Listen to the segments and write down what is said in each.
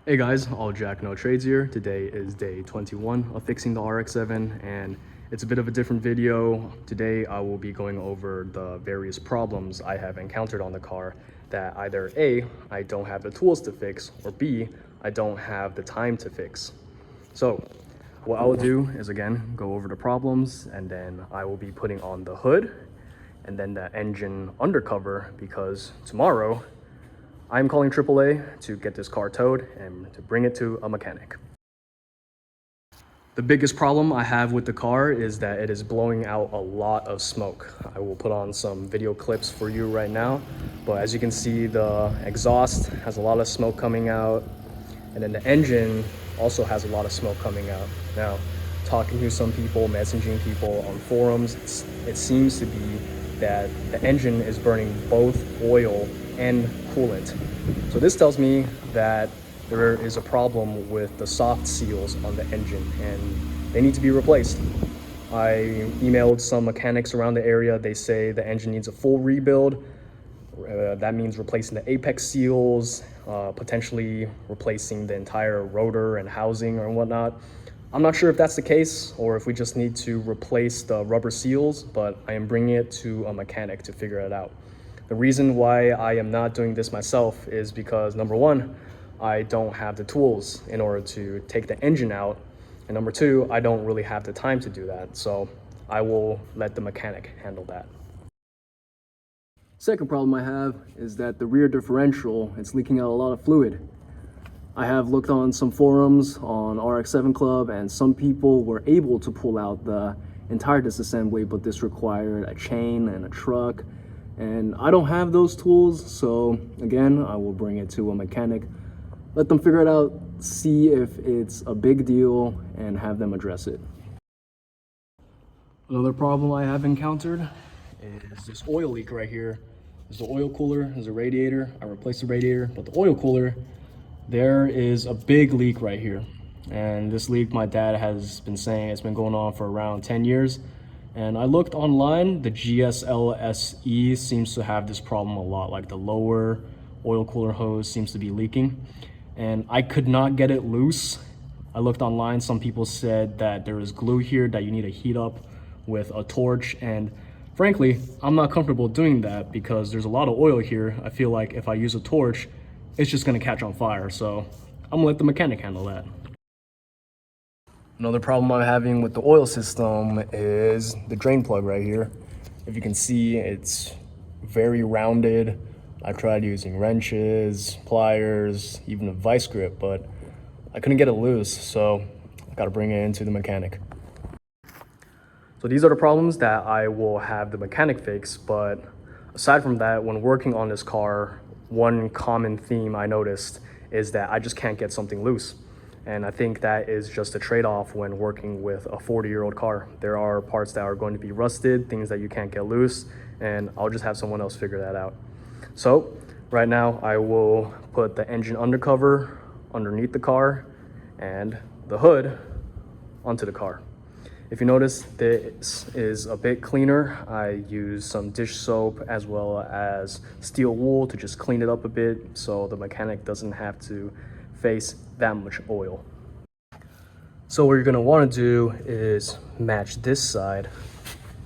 Hey guys, all Jack No Trades here. Today is day 21 of fixing the RX7 and it's a bit of a different video. Today I will be going over the various problems I have encountered on the car that either A, I don't have the tools to fix, or B, I don't have the time to fix. So what I'll do is again go over the problems, and then I will be putting on the hood and then the engine undercover, because tomorrow I'm calling AAA to get this car towed and to bring it to a mechanic. The biggest problem I have with the car is that it is blowing out a lot of smoke. I will put on some video clips for you right now, but as you can see, the exhaust has a lot of smoke coming out, and then the engine also has a lot of smoke coming out. Now, talking to some people, messaging people on forums, it seems to be that the engine is burning both oil and coolant. So this tells me that there is a problem with the soft seals on the engine and they need to be replaced. I emailed some mechanics around the area. They say the engine needs a full rebuild. That means replacing the apex seals, potentially replacing the entire rotor and housing or whatnot. I'm not sure if that's the case or if we just need to replace the rubber seals, but I am bringing it to a mechanic to figure it out. The reason why I am not doing this myself is because, number one, I don't have the tools in order to take the engine out, and number two, I don't really have the time to do that, so I will let the mechanic handle that. Second problem I have is that the rear differential, it's leaking out a lot of fluid. I have looked on some forums on RX7 Club, and some people were able to pull out the entire disassembly, but this required a chain and a truck, and I don't have those tools. So again, I will bring it to a mechanic, let them figure it out, see if it's a big deal, and have them address it. Another problem I have encountered is this oil leak right here. There's the oil cooler, there's a radiator. I replaced the radiator, but the oil cooler, there is a big leak right here. And this leak, my dad has been saying it's been going on for around 10 years. And I looked online, the Gsl-se seems to have this problem a lot, like the lower oil cooler hose seems to be leaking. And I could not get it loose. I looked online, some people said that there is glue here that you need to heat up with a torch. And frankly, I'm not comfortable doing that because there's a lot of oil here. I feel like if I use a torch, it's just gonna catch on fire. So I'm gonna let the mechanic handle that. Another problem I'm having with the oil system is the drain plug right here. If you can see, it's very rounded. I tried using wrenches, pliers, even a vice grip, but I couldn't get it loose, so I gotta bring it into the mechanic. So these are the problems that I will have the mechanic fix, but aside from that, when working on this car, one common theme I noticed is that I just can't get something loose. And I think that is just a trade-off when working with a 40-year-old car. There are parts that are going to be rusted, things that you can't get loose, and I'll just have someone else figure that out. So right now I will put the engine undercover underneath the car and the hood onto the car. If you notice, this is a bit cleaner. I use some dish soap as well as steel wool to just clean it up a bit so the mechanic doesn't have to face that much oil. So what you're gonna wanna do is match this side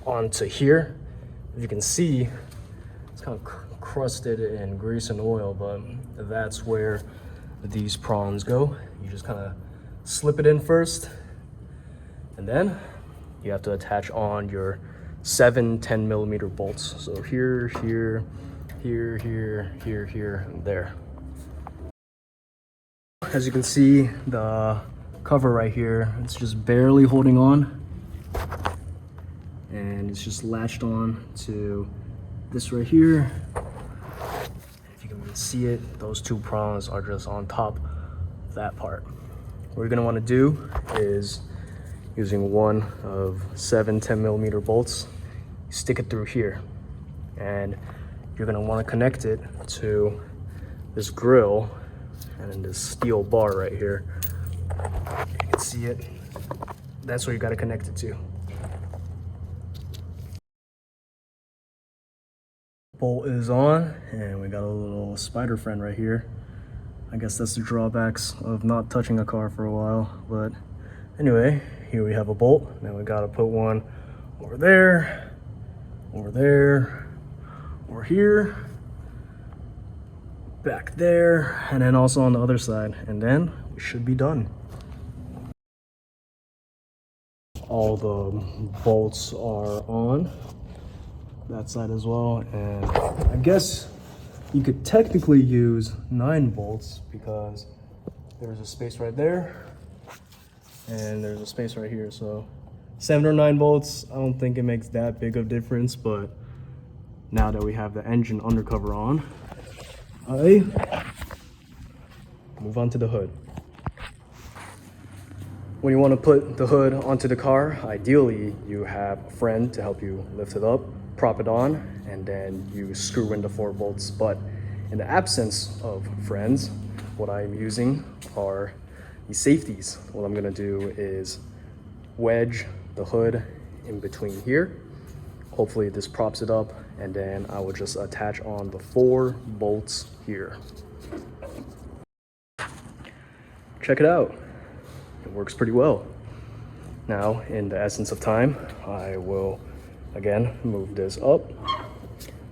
onto here. As you can see, it's kind of crusted in grease and oil, but that's where these prongs go. You just kind of slip it in first, and then you have to attach on your 7 10mm bolts. So here, here, here, here, here, here, and there. As you can see, the cover right here, it's just barely holding on, and it's just latched on to this right here. If you can see it, those two prongs are just on top of that part. What you're gonna wanna do is, using one of 7 10mm bolts, stick it through here, and you're gonna wanna connect it to this grill and then this steel bar right here. You can see it. That's where you gotta connect it to. Bolt is on, and we got a little spider friend right here. I guess that's the drawbacks of not touching a car for a while. But anyway, here we have a bolt. Now we gotta put one over there, over here, back there, and then also on the other side. And then we should be done. All the bolts are on that side as well, and I guess you could technically use 9 bolts because there's a space right there and there's a space right here. So 7 or 9 bolts, I don't think it makes that big of a difference. But now that we have the engine undercover on, I move on to the hood. When you want to put the hood onto the car, ideally you have a friend to help you lift it up, prop it on, and then you screw in the 4 bolts. But in the absence of friends, what I'm using are these safeties. What I'm gonna do is wedge the hood in between here. Hopefully this props it up, and then I will just attach on the 4 bolts here. Check it out. It works pretty well. Now, in the essence of time, I will again move this up,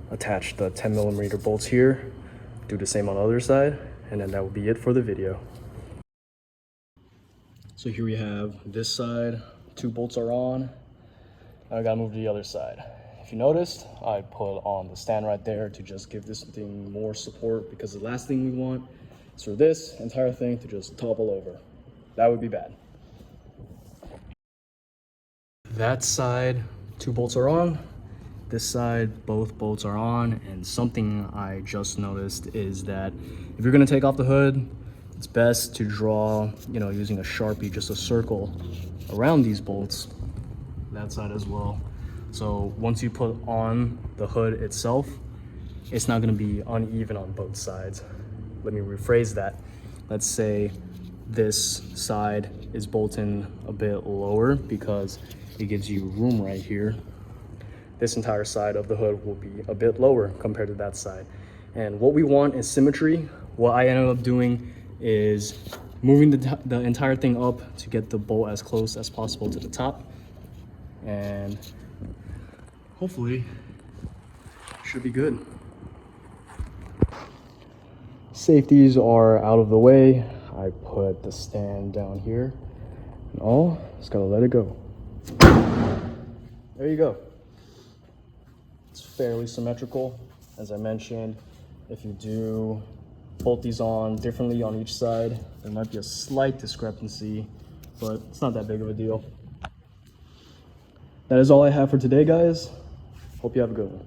attach the 10mm bolts here, do the same on the other side, and then that will be it for the video. So here we have this side, 2 bolts are on. I gotta move to the other side. If you noticed, I put on the stand right there to just give this thing more support, because the last thing we want is for this entire thing to just topple over. That would be bad. That side, 2 bolts are on. This side, both bolts are on. And something I just noticed is that if you're gonna take off the hood, it's best to draw, using a Sharpie, just a circle around these bolts, that side as well. So once you put on the hood itself, it's not gonna be uneven on both sides. Let me rephrase that. Let's say this side is bolted a bit lower because it gives you room right here. This entire side of the hood will be a bit lower compared to that side. And what we want is symmetry. What I ended up doing is moving the entire thing up to get the bolt as close as possible to the top. And hopefully should be good. Safeties are out of the way. I put the stand down here and all, just gotta let it go. There you go. It's fairly symmetrical. As I mentioned, if you do bolt these on differently on each side, there might be a slight discrepancy, but it's not that big of a deal. That is all I have for today, guys. Hope you have a good one.